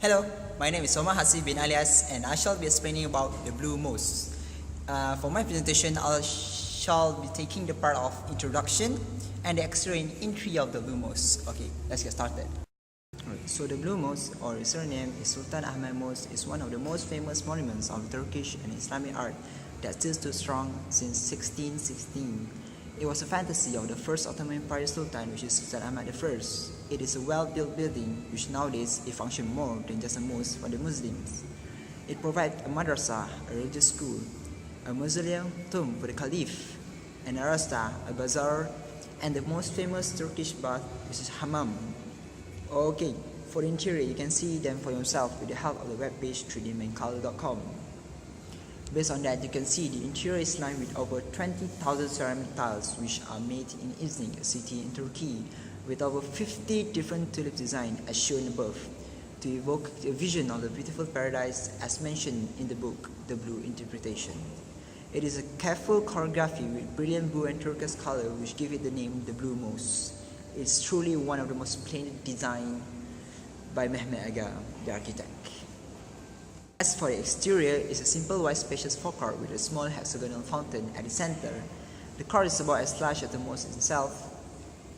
Hello, my name is Hasif bin Alias and I shall be explaining about the Blue Mosque. For my presentation, I shall be taking the part of introduction and the exterior and entry of the Blue Mosque. Okay, let's get started. Alright, so the Blue Mosque, or its surname is Sultan Ahmed Mosque, is one of the most famous monuments of Turkish and Islamic art that still stood strong since 1616. It was a fantasy of the first Ottoman Empire Sultan, which is Sultan Ahmed I. It is a well-built building which nowadays it functions more than just a mosque for the Muslims. It provides a madrasa, a religious school, a mausoleum, tomb for the caliph, an arasta, a bazaar, and the most famous Turkish bath, which is hammam. Okay, for the interior, you can see them for yourself with the help of the webpage 3dmaincolor.com. Based on that, you can see the interior is lined with over 20,000 ceramic tiles which are made in Iznik, a city in Turkey, with over 50 different tulip designs as shown above, to evoke a vision of the beautiful paradise as mentioned in the book, The Blue Interpretation. It is a careful choreography with brilliant blue and turquoise color which give it the name The Blue Mosque. It's truly one of the most splendid design by Mohamed, the architect. As for the exterior, it's a simple white spacious forecourt with a small hexagonal fountain at the center. The court is about as large as the mosque itself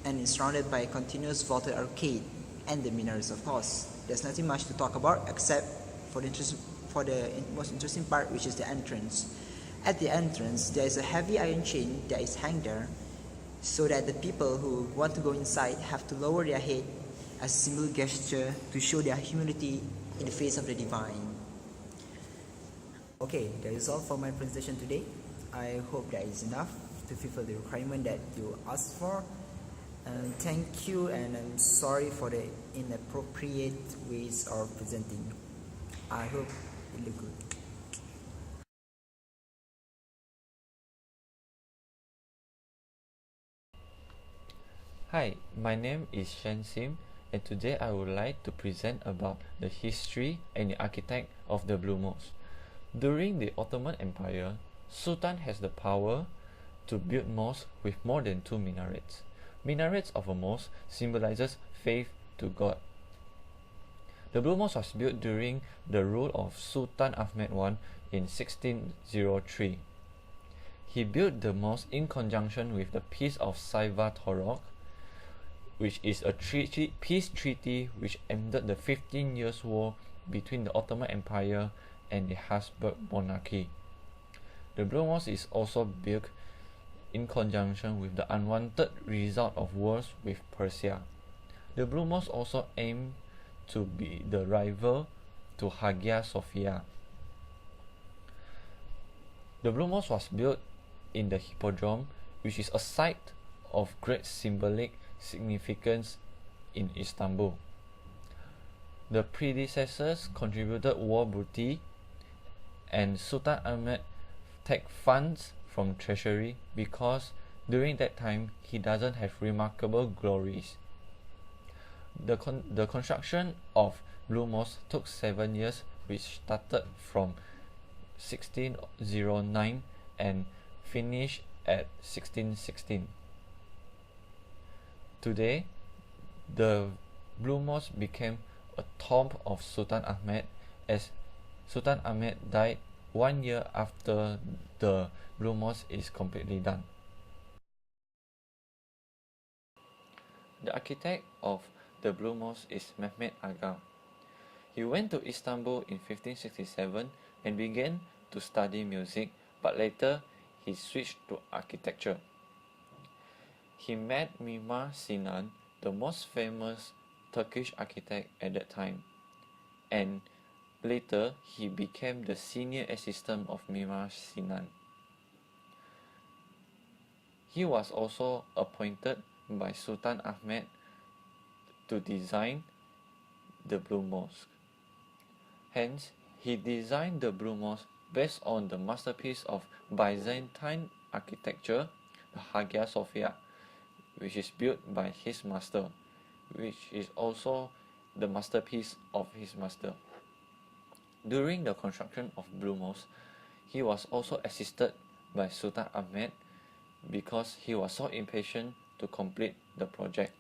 and is surrounded by a continuous vaulted arcade and the minarets, of course. There's nothing much to talk about except for the most interesting part, which is the entrance. At the entrance, there is a heavy iron chain that is hanged there so that the people who want to go inside have to lower their head as a symbol gesture to show their humility in the face of the divine. Okay, that is all for my presentation today. I hope that is enough to fulfill the requirement that you asked for. Thank you, and I'm sorry for the inappropriate ways of presenting. I hope it looked good. Hi, my name is Sim, and today I would like to present about the history and the architect of the Blue Mosque. During the Ottoman Empire, Sultan has the power to build mosques with more than 2 minarets. Minarets of a mosque symbolizes faith to God. The Blue Mosque was built during the rule of Sultan Ahmed I in 1603. He built the mosque in conjunction with the Peace of Saiva-Torok, which is a peace treaty which ended the 15 Years' War between the Ottoman Empire and the Habsburg monarchy. The Blue Mosque is also built in conjunction with the unwanted result of wars with Persia. The Blue Mosque also aimed to be the rival to Hagia Sophia. The Blue Mosque was built in the Hippodrome, which is a site of great symbolic significance in Istanbul. The predecessors contributed war booty, and Sultan Ahmed take funds from treasury because during that time he doesn't have remarkable glories. The construction of Blue Mosque took 7 years, which started from 1609 and finished at 1616. Today, the Blue Mosque became a tomb of Sultan Ahmed, as Sultan Ahmed died 1 year after the Blue Mosque is completely done. The architect of the Blue Mosque is Mehmet Aga. He went to Istanbul in 1567 and began to study music, but later he switched to architecture. He met Mimar Sinan, the most famous Turkish architect at that time, and later he became the senior assistant of Mimar Sinan. He was also appointed by Sultan Ahmed to design the Blue Mosque. Hence, he designed the Blue Mosque based on the masterpiece of Byzantine architecture, the Hagia Sophia, which is built by his master, which is also the masterpiece of his master. During the construction of Blue Mosque, he was also assisted by Sultan Ahmed because he was so impatient to complete the project.